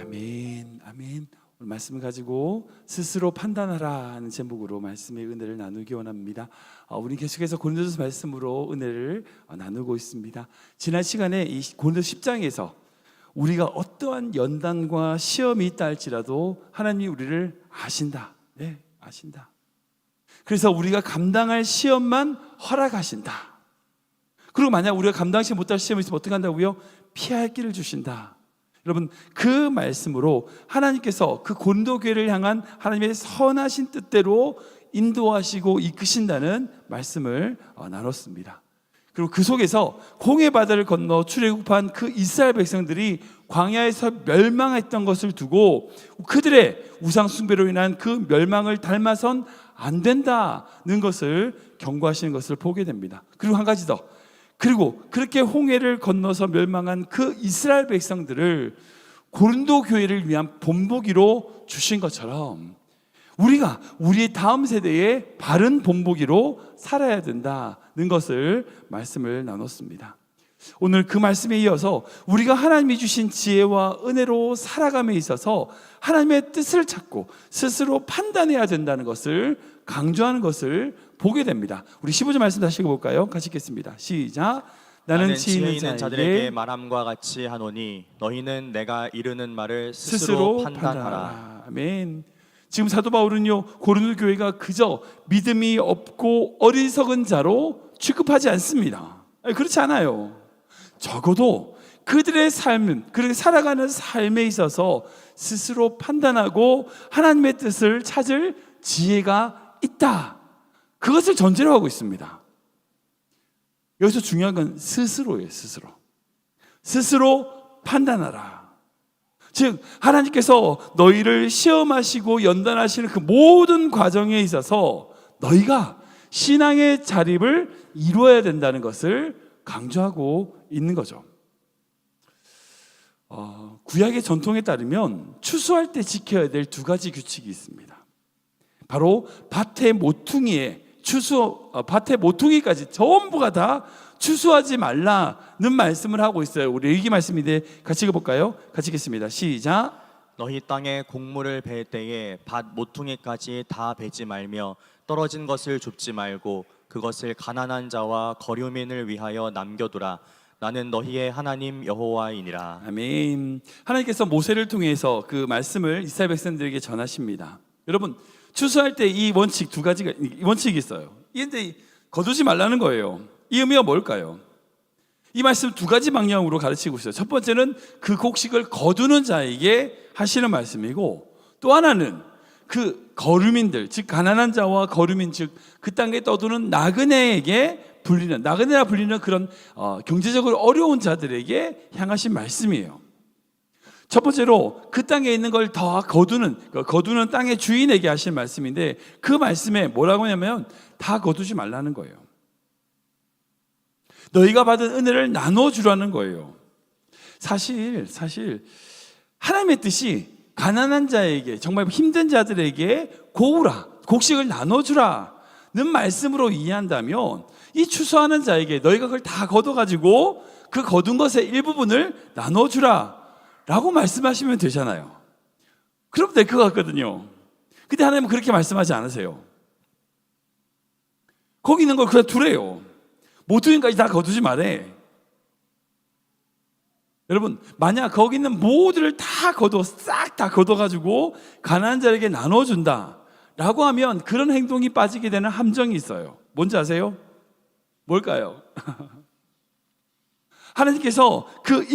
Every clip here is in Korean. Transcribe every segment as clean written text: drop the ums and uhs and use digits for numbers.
아멘, 아멘. 오늘 말씀을 가지고 스스로 판단하라 하는 제목으로 말씀의 은혜를 나누기 원합니다. 우리 계속해서 고린도서 말씀으로 은혜를 나누고 있습니다. 지난 시간에 이 고린도서 10장에서 우리가 어떠한 연단과 시험이 있다 할지라도 하나님이 우리를 아신다. 네, 아신다. 그래서 우리가 감당할 시험만 허락하신다. 그리고 만약 우리가 감당하지 못할 시험이 있으면 어떻게 한다고요? 피할 길을 주신다. 여러분, 그 말씀으로 하나님께서 그 고린도 교회를 향한 하나님의 선하신 뜻대로 인도하시고 이끄신다는 말씀을 나눴습니다. 그리고 그 속에서 홍해 바다를 건너 출애굽한 그 이스라엘 백성들이 광야에서 멸망했던 것을 두고 그들의 우상 숭배로 인한 그 멸망을 닮아선 안 된다는 것을 경고하시는 것을 보게 됩니다. 그리고 한 가지 더, 그리고 그렇게 홍해를 건너서 멸망한 그 이스라엘 백성들을 고린도 교회를 위한 본보기로 주신 것처럼 우리가 우리의 다음 세대의 바른 본보기로 살아야 된다는 것을 말씀을 나눴습니다. 오늘 그 말씀에 이어서 우리가 하나님이 주신 지혜와 은혜로 살아감에 있어서 하나님의 뜻을 찾고 스스로 판단해야 된다는 것을 강조하는 것을 보게 됩니다. 우리 15절 말씀 다시 읽어볼까요? 같이 읽겠습니다. 시작. 나는 지혜 있는 자들에게 말함과 같이 하노니 너희는 내가 이르는 말을 스스로 판단하라. 아멘. 지금 사도 바울은요, 고린도 교회가 그저 믿음이 없고 어리석은 자로 취급하지 않습니다. 그렇지 않아요. 적어도 그들의 삶은, 그렇게 살아가는 삶에 있어서 스스로 판단하고 하나님의 뜻을 찾을 지혜가 있다. 그것을 전제로 하고 있습니다. 여기서 중요한 건 스스로예요. 스스로 판단하라. 즉 하나님께서 너희를 시험하시고 연단하시는 그 모든 과정에 있어서 너희가 신앙의 자립을 이루어야 된다는 것을 강조하고 있는 거죠. 구약의 전통에 따르면 추수할 때 지켜야 될 두 가지 규칙이 있습니다. 바로 밭의 모퉁이까지 전부가 다 추수하지 말라는 말씀을 하고 있어요. 우리 일기 말씀인데 같이 읽어볼까요? 같이 읽겠습니다. 시작. 너희 땅에 곡물을 벨 때에 밭 모퉁이까지 다 베지 말며 떨어진 것을 줍지 말고 그것을 가난한 자와 거류민을 위하여 남겨두라. 나는 너희의 하나님 여호와이니라. 아멘. 하나님께서 모세를 통해서 그 말씀을 이스라엘 백성들에게 전하십니다. 여러분, 추수할 때 이 원칙 두 가지가 원칙이 있어요. 이런데 거두지 말라는 거예요. 이 의미가 뭘까요? 이 말씀 두 가지 방향으로 가르치고 있어요. 첫 번째는 그 곡식을 거두는 자에게 하시는 말씀이고, 또 하나는 그 거류민들, 즉 가난한 자와 거류민, 즉 그 땅에 떠도는 나그네에게 불리는, 나그네라 불리는 그런 경제적으로 어려운 자들에게 향하신 말씀이에요. 첫 번째로 그 땅에 있는 걸 다 거두는 땅의 주인에게 하신 말씀인데, 그 말씀에 뭐라고 하냐면 다 거두지 말라는 거예요. 너희가 받은 은혜를 나눠주라는 거예요. 사실 하나님의 뜻이 가난한 자에게, 정말 힘든 자들에게 곡식을 나눠주라는 말씀으로 이해한다면, 이 추수하는 자에게 너희가 그걸 다 거둬가지고 그 거둔 것의 일부분을 나눠주라 라고 말씀하시면 되잖아요. 그럼 될 것 같거든요. 근데 하나님은 그렇게 말씀하지 않으세요. 거기 있는 걸 그냥 두래요. 모퉁이까지 다 거두지 말해. 여러분, 만약 거기 있는 모두를 싹 다 거둬가지고 가난한 자에게 나눠준다 라고 하면 그런 행동이 빠지게 되는 함정이 있어요. 뭔지 아세요? 뭘까요? 하나님께서 그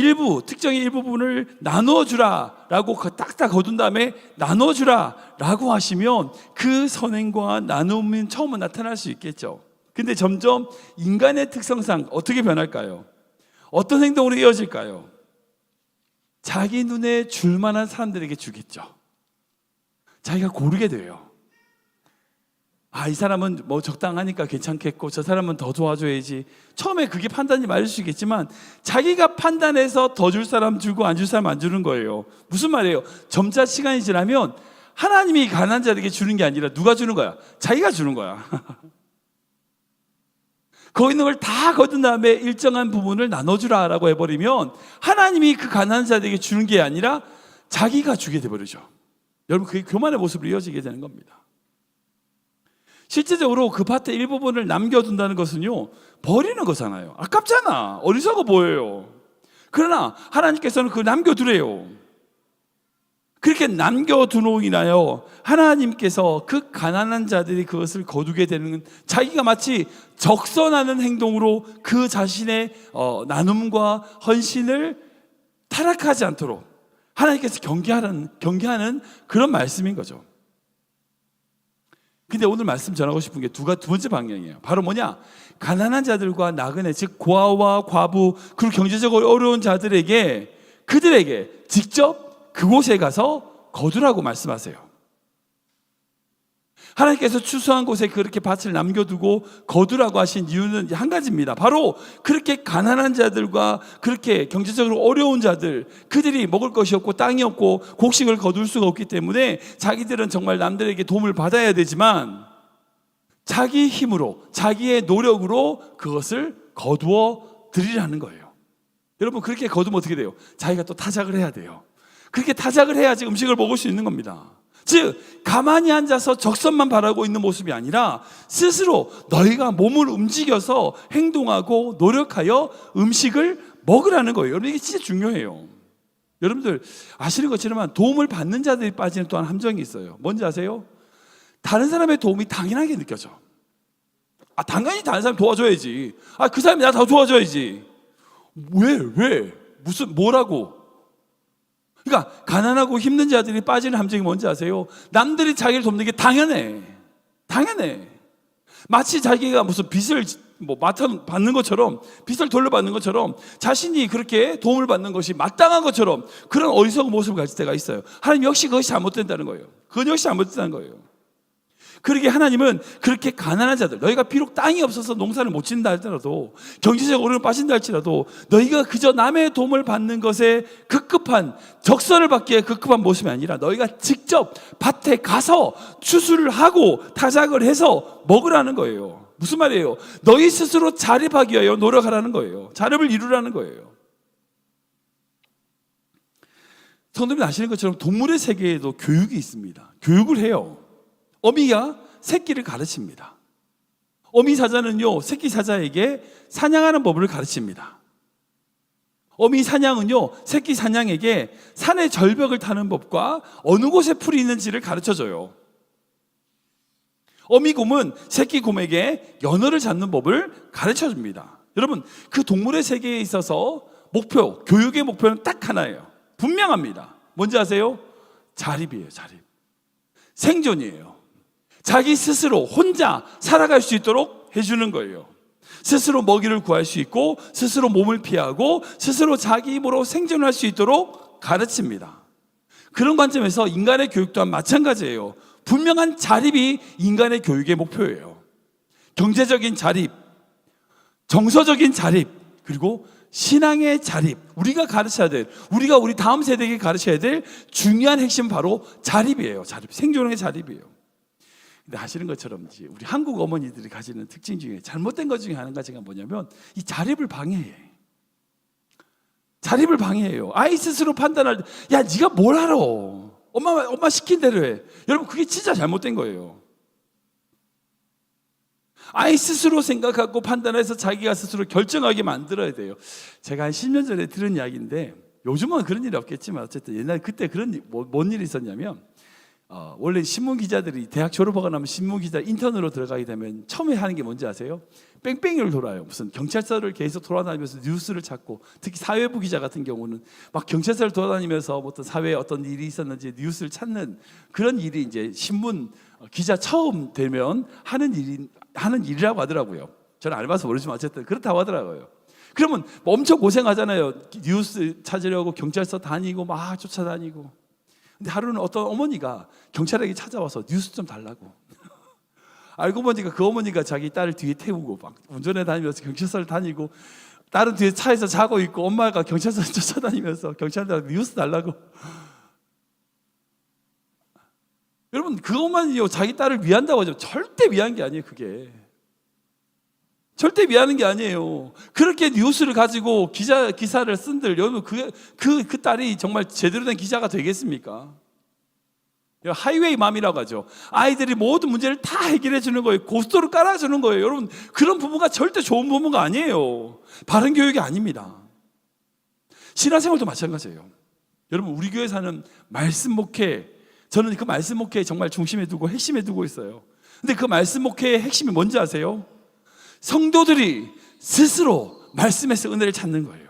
특정의 일부분을 나눠주라 라고 딱 거둔 다음에 나눠주라 라고 하시면 그 선행과 나눔은 처음은 나타날 수 있겠죠. 근데 점점 인간의 특성상 어떻게 변할까요? 어떤 행동으로 이어질까요? 자기 눈에 줄만한 사람들에게 주겠죠. 자기가 고르게 돼요. 이 사람은 뭐 적당하니까 괜찮겠고 저 사람은 더 도와줘야지. 처음에 그게 판단이 맞을 수 있겠지만 자기가 판단해서 더 줄 사람 주고 안 줄 사람 안 주는 거예요. 무슨 말이에요? 점차 시간이 지나면 하나님이 가난한 자에게 주는 게 아니라 누가 주는 거야? 자기가 주는 거야. 거기 있는 걸 다 거둔 다음에 일정한 부분을 나눠주라라고 해버리면 하나님이 그 가난한 자들에게 주는 게 아니라 자기가 주게 돼버리죠. 여러분, 그게 교만의 모습으로 이어지게 되는 겁니다. 실제적으로 그 밭의 일부분을 남겨둔다는 것은요, 버리는 거잖아요. 아깝잖아. 어리석어 보여요. 그러나 하나님께서는 그걸 남겨두래요. 그렇게 남겨두노 인하여 하나님께서 그 가난한 자들이 그것을 거두게 되는, 자기가 마치 적선하는 행동으로 그 자신의 나눔과 헌신을 타락하지 않도록 하나님께서 경계하는 그런 말씀인 거죠. 근데 오늘 말씀 전하고 싶은 게 두 번째 방향이에요. 바로 뭐냐? 가난한 자들과 나그네, 즉 고아와 과부, 그리고 경제적으로 어려운 자들에게, 그들에게 직접 그곳에 가서 거두라고 말씀하세요. 하나님께서 추수한 곳에 그렇게 밭을 남겨두고 거두라고 하신 이유는 한 가지입니다. 바로 그렇게 가난한 자들과 그렇게 경제적으로 어려운 자들, 그들이 먹을 것이 없고 땅이 없고 곡식을 거둘 수가 없기 때문에 자기들은 정말 남들에게 도움을 받아야 되지만 자기 힘으로, 자기의 노력으로 그것을 거두어 드리라는 거예요. 여러분, 그렇게 거두면 어떻게 돼요? 자기가 또 타작을 해야 돼요. 그렇게 타작을 해야지 음식을 먹을 수 있는 겁니다. 즉, 가만히 앉아서 적선만 바라고 있는 모습이 아니라 스스로 너희가 몸을 움직여서 행동하고 노력하여 음식을 먹으라는 거예요. 여러분, 이게 진짜 중요해요. 여러분들 아시는 것처럼 도움을 받는 자들이 빠지는 또한 함정이 있어요. 뭔지 아세요? 다른 사람의 도움이 당연하게 느껴져. 당연히 다른 사람 도와줘야지. 그 사람이 나 더 도와줘야지. 왜? 뭐라고? 그러니까 가난하고 힘든 자들이 빠지는 함정이 뭔지 아세요? 남들이 자기를 돕는 게 당연해. 마치 자기가 무슨 빚을 받는 것처럼, 빚을 돌려받는 것처럼, 자신이 그렇게 도움을 받는 것이 마땅한 것처럼 그런 어리석은 모습을 가질 때가 있어요. 하나님 역시 그것이 잘못된다는 거예요. 그건 역시 잘못된다는 거예요. 그러게 하나님은 그렇게 가난한 자들, 너희가 비록 땅이 없어서 농사를 못 짓는다 할지라도, 경제적 어려움을 빠진다 할지라도, 너희가 그저 남의 도움을 받는 것에 급급한, 적선을 받기에 급급한 모습이 아니라 너희가 직접 밭에 가서 추수를 하고 타작을 해서 먹으라는 거예요. 무슨 말이에요? 너희 스스로 자립하기 위하여 노력하라는 거예요. 자립을 이루라는 거예요. 성도님 아시는 것처럼 동물의 세계에도 교육이 있습니다. 교육을 해요. 어미가 새끼를 가르칩니다. 어미 사자는요, 새끼 사자에게 사냥하는 법을 가르칩니다. 어미 사냥은요, 새끼 사냥에게 산의 절벽을 타는 법과 어느 곳에 풀이 있는지를 가르쳐줘요. 어미 곰은 새끼 곰에게 연어를 잡는 법을 가르쳐줍니다. 여러분, 그 동물의 세계에 있어서 교육의 목표는 딱 하나예요. 분명합니다. 뭔지 아세요? 자립이에요. 자립. 생존이에요. 자기 스스로 혼자 살아갈 수 있도록 해주는 거예요. 스스로 먹이를 구할 수 있고, 스스로 몸을 피하고, 스스로 자기 힘으로 생존할 수 있도록 가르칩니다. 그런 관점에서 인간의 교육 또한 마찬가지예요. 분명한 자립이 인간의 교육의 목표예요. 경제적인 자립, 정서적인 자립, 그리고 신앙의 자립, 우리가 가르쳐야 될, 우리가 우리 다음 세대에게 가르쳐야 될 중요한 핵심 바로 자립이에요. 자립, 생존의 자립이에요. 근데 아시는 것처럼 우리 한국 어머니들이 가지는 특징 중에 잘못된 것 중에 한 가지가 뭐냐면 이 자립을 방해해. 자립을 방해해요. 아이 스스로 판단할 때, 야, 네가 뭘 알아? 엄마 시킨 대로 해. 여러분, 그게 진짜 잘못된 거예요. 아이 스스로 생각하고 판단해서 자기가 스스로 결정하게 만들어야 돼요. 제가 한 10년 전에 들은 이야기인데, 요즘은 그런 일이 없겠지만 어쨌든 옛날에 그때 그런 뭔 일이 있었냐면, 원래 신문 기자들이 대학 졸업하고 나면 신문 기자 인턴으로 들어가게 되면 처음에 하는 게 뭔지 아세요? 뺑뺑이를 돌아요. 무슨 경찰서를 계속 돌아다니면서 뉴스를 찾고, 특히 사회부 기자 같은 경우는 막 경찰서를 돌아다니면서 어떤 사회에 어떤 일이 있었는지 뉴스를 찾는 그런 일이 이제 신문 기자 처음 되면 하는 일이라고 하더라고요. 저는 안 해봐서 모르지만 어쨌든 그렇다고 하더라고요. 그러면 엄청 고생하잖아요. 뉴스 찾으려고 경찰서 다니고 막 쫓아다니고. 근데 하루는 어떤 어머니가 경찰에게 찾아와서 뉴스 좀 달라고. 알고 보니까 그 어머니가 자기 딸을 뒤에 태우고 막 운전해 다니면서 경찰서를 다니고, 딸은 뒤에 차에서 자고 있고, 엄마가 경찰서를 쫓아다니면서 경찰들한테 뉴스 달라고. 여러분, 그것만요 자기 딸을 위한다고 하죠. 절대 위한 게 아니에요. 그게 절대 위하는 게 아니에요. 그렇게 뉴스를 가지고 기사를 쓴들, 여러분 그 딸이 정말 제대로 된 기자가 되겠습니까? 하이웨이 맘이라고 하죠. 아이들이 모든 문제를 다 해결해 주는 거예요. 고스톱을 깔아주는 거예요. 여러분, 그런 부모가 절대 좋은 부모가 아니에요. 바른 교육이 아닙니다. 신앙생활도 마찬가지예요. 여러분, 우리 교회 사는 말씀 목회, 저는 그 말씀 목회 정말 중심에 두고 핵심에 두고 있어요. 근데 그 말씀 목회의 핵심이 뭔지 아세요? 성도들이 스스로 말씀에서 은혜를 찾는 거예요.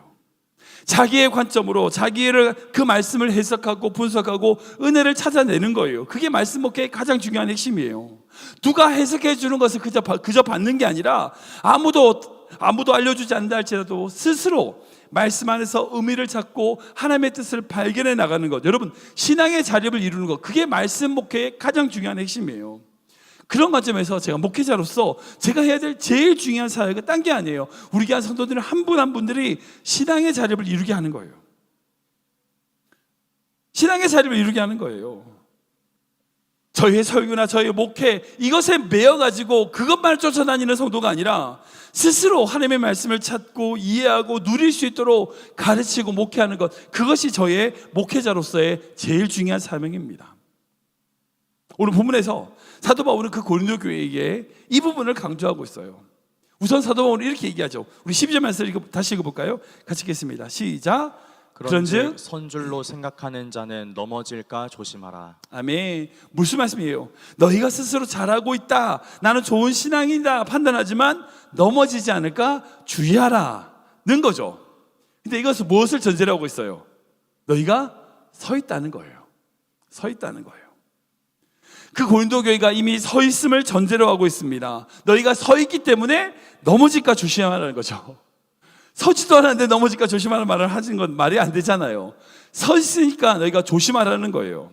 자기의 관점으로 자기의 그 말씀을 해석하고 분석하고 은혜를 찾아내는 거예요. 그게 말씀 목회의 가장 중요한 핵심이에요. 누가 해석해 주는 것을 그저 받는 게 아니라 아무도 알려주지 않는다 할지라도 스스로 말씀 안에서 의미를 찾고 하나님의 뜻을 발견해 나가는 것, 여러분 신앙의 자립을 이루는 것, 그게 말씀 목회의 가장 중요한 핵심이에요. 그런 관점에서 제가 목회자로서 제가 해야 될 제일 중요한 사역은 딴 게 아니에요. 우리 교회 성도들 한 분 한 분들이 신앙의 자립을 이루게 하는 거예요. 신앙의 자립을 이루게 하는 거예요. 저희의 설교나 저희의 목회, 이것에 매여가지고 그것만을 쫓아다니는 성도가 아니라 스스로 하나님의 말씀을 찾고 이해하고 누릴 수 있도록 가르치고 목회하는 것, 그것이 저의 목회자로서의 제일 중요한 사명입니다. 오늘 본문에서 사도 바울은 그 고린도 교회에게 이 부분을 강조하고 있어요. 우선 사도 바울은 이렇게 얘기하죠. 우리 12절 말씀을 다시 읽어볼까요? 같이 읽겠습니다. 시작. 그런즉 선줄로 생각하는 자는 넘어질까 조심하라. 아멘. 무슨 말씀이에요? 너희가 스스로 잘하고 있다, 나는 좋은 신앙이다 판단하지만 넘어지지 않을까 주의하라는 거죠. 근데 이것은 무엇을 전제로 하고 있어요? 너희가 서 있다는 거예요. 서 있다는 거예요. 그 고린도 교회가 이미 서 있음을 전제로 하고 있습니다. 너희가 서 있기 때문에 넘어질까 조심하라는 거죠. 서지도 않았는데 넘어질까 조심하라는 말을 하신 건 말이 안 되잖아요. 서 있으니까 너희가 조심하라는 거예요.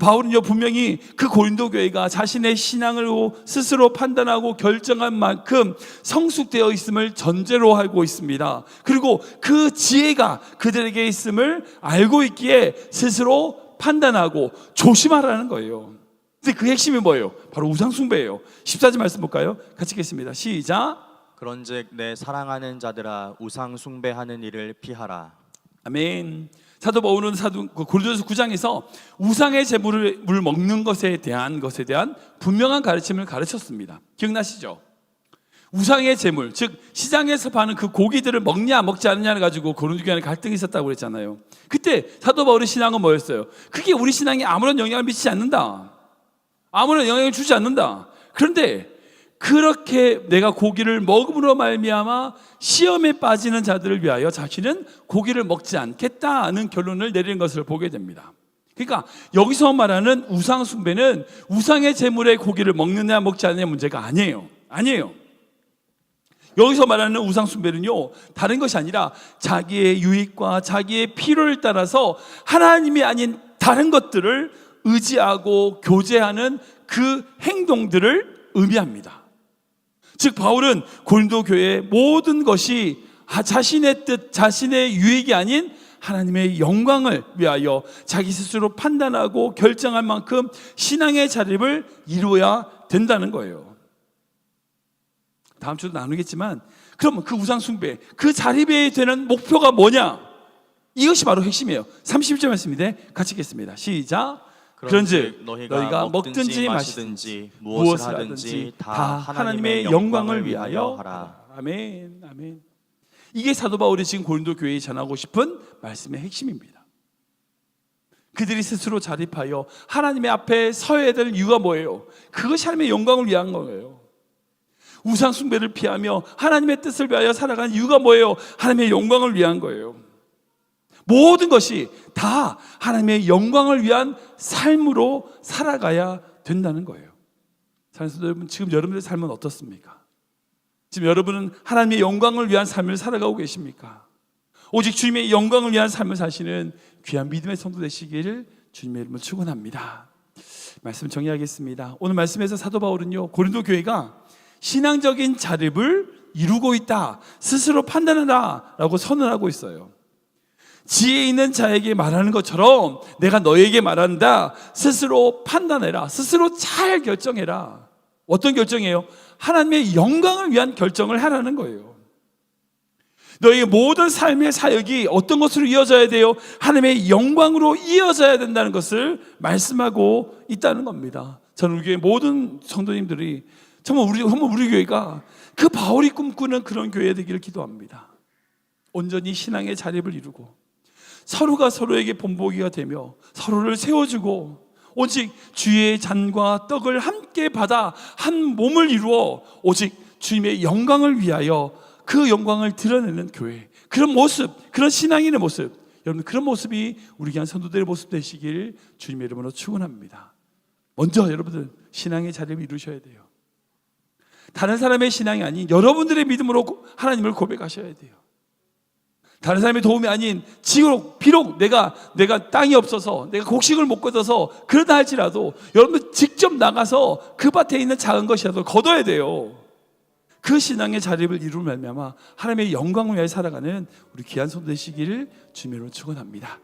바울은요, 분명히 그 고린도 교회가 자신의 신앙을 스스로 판단하고 결정한 만큼 성숙되어 있음을 전제로 알고 있습니다. 그리고 그 지혜가 그들에게 있음을 알고 있기에 스스로 판단하고 조심하라는 거예요. 근데 그 핵심이 뭐예요? 바로 우상숭배예요. 14절 말씀 볼까요? 같이 읽겠습니다. 시작. 그런즉 내 사랑하는 자들아 우상 숭배하는 일을 피하라. 아멘. 사도 바울은 고린도전서 9장에서 우상의 제물을 먹는 것에 대한 분명한 가르침을 가르쳤습니다. 기억나시죠? 우상의 제물, 즉 시장에서 파는 그 고기들을 먹냐 먹지 않느냐를 가지고 고린도 교회에 갈등이 있었다고 그랬잖아요. 그때 사도 바울의 신앙은 뭐였어요? 그게 우리 신앙에 아무런 영향을 미치지 않는다, 아무런 영향을 주지 않는다. 그런데 그렇게 내가 고기를 먹음으로 말미암아 시험에 빠지는 자들을 위하여 자신은 고기를 먹지 않겠다는 결론을 내리는 것을 보게 됩니다. 그러니까 여기서 말하는 우상 숭배는 우상의 제물의 고기를 먹느냐 먹지 않느냐 문제가 아니에요. 여기서 말하는 우상 숭배는요, 다른 것이 아니라 자기의 유익과 자기의 필요를 따라서 하나님이 아닌 다른 것들을 의지하고 교제하는 그 행동들을 의미합니다. 즉 바울은 고린도 교회의 모든 것이 자신의 뜻, 자신의 유익이 아닌 하나님의 영광을 위하여 자기 스스로 판단하고 결정할 만큼 신앙의 자립을 이루어야 된다는 거예요. 다음 주도 나누겠지만, 그럼 그 우상 숭배, 그 자립에 되는 목표가 뭐냐? 이것이 바로 핵심이에요. 31절 말씀인데 같이 읽겠습니다. 시작. 그런즉 너희가 먹든지 마시든지 무엇을 하든지 다 하나님의 영광을 위하여 하라. 아멘, 아멘. 이게 사도 바울이 지금 고린도 교회에 전하고 싶은 말씀의 핵심입니다. 그들이 스스로 자립하여 하나님의 앞에 서야 될 이유가 뭐예요? 그것이 하나님의 영광을 위한 거예요. 우상 숭배를 피하며 하나님의 뜻을 위하여 살아가는 이유가 뭐예요? 하나님의 영광을 위한 거예요. 모든 것이 다 하나님의 영광을 위한 삶으로 살아가야 된다는 거예요. 사랑하는 여러분, 지금 여러분의 삶은 어떻습니까? 지금 여러분은 하나님의 영광을 위한 삶을 살아가고 계십니까? 오직 주님의 영광을 위한 삶을 사시는 귀한 믿음의 성도 되시기를 주님의 이름으로 축원합니다. 말씀 정리하겠습니다. 오늘 말씀에서 사도 바울은요, 고린도 교회가 신앙적인 자립을 이루고 있다, 스스로 판단하라 라고 선언하고 있어요. 지혜 있는 자에게 말하는 것처럼 내가 너에게 말한다, 스스로 판단해라, 스스로 잘 결정해라. 어떤 결정이에요? 하나님의 영광을 위한 결정을 하라는 거예요. 너희의 모든 삶의 사역이 어떤 것으로 이어져야 돼요? 하나님의 영광으로 이어져야 된다는 것을 말씀하고 있다는 겁니다. 저는 우리 교회 모든 성도님들이 정말 우리 교회가 그 바울이 꿈꾸는 그런 교회 되기를 기도합니다. 온전히 신앙의 자립을 이루고 서로가 서로에게 본보기가 되며 서로를 세워주고 오직 주의 잔과 떡을 함께 받아 한 몸을 이루어 오직 주님의 영광을 위하여 그 영광을 드러내는 교회, 그런 모습, 그런 신앙인의 모습, 여러분 그런 모습이 우리 교회 성도들의 모습 되시길 주님의 이름으로 축원합니다. 먼저 여러분들 신앙의 자리를 이루셔야 돼요. 다른 사람의 신앙이 아닌 여러분들의 믿음으로 하나님을 고백하셔야 돼요. 다른 사람의 도움이 아닌 비록 내가 땅이 없어서 내가 곡식을 못 거둬서 그러다 할지라도 여러분 직접 나가서 그 밭에 있는 작은 것이라도 거둬야 돼요. 그 신앙의 자립을 이루며 말미암아 하나님의 영광을 위해 살아가는 우리 귀한 성도 되시기를 주님으로 축원합니다.